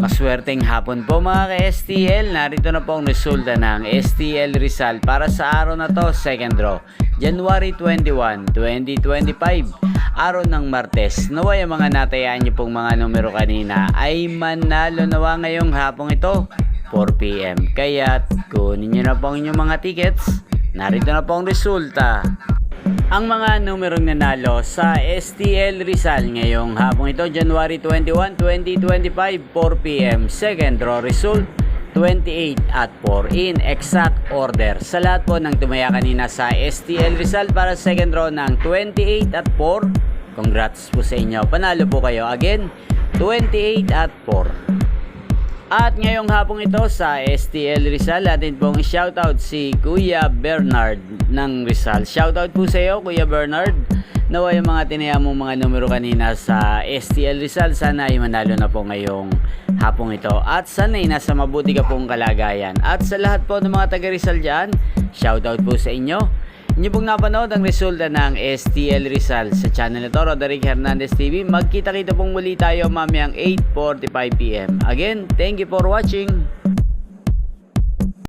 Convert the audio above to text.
Maswerteng hapon po mga ka-STL. Narito na po ang resulta ng STL Rizal para sa araw na to, second draw, January 21, 2025, araw ng Martes. Naway ang mga natayaan niyo pong mga numero kanina ay manalo nawa ngayong hapong ito, 4 PM. Kaya kunin niyo na po ang inyong mga tickets. Narito na po ang resulta. Ang mga numerong nanalo sa STL Rizal ngayong hapong ito, January 21, 2025, 4 PM. Second draw result, 28 at 4 in exact order. Sa lahat po ng tumaya kanina sa STL Rizal para second draw ng 28 at 4, congrats po sa inyo. Panalo po kayo. Again, 28 at 4. At ngayong hapong ito sa STL Rizal, atin pong shoutout si Kuya Bernard ng Rizal. Shoutout po sa iyo, Kuya Bernard. Nawa yung mga tinaya mong mga numero kanina sa STL Rizal, sana ay manalo na po ngayong hapong ito. At sana ay nasa mabuti ka pong kalagayan. At sa lahat po ng mga taga Rizal dyan, shoutout po sa inyo. Inyo pong napanood ang resulta ng STL Rizal sa channel na to, Roderick Hernandez TV. Magkita-kita pong muli tayo mamayang 8:45 PM. Again, thank you for watching.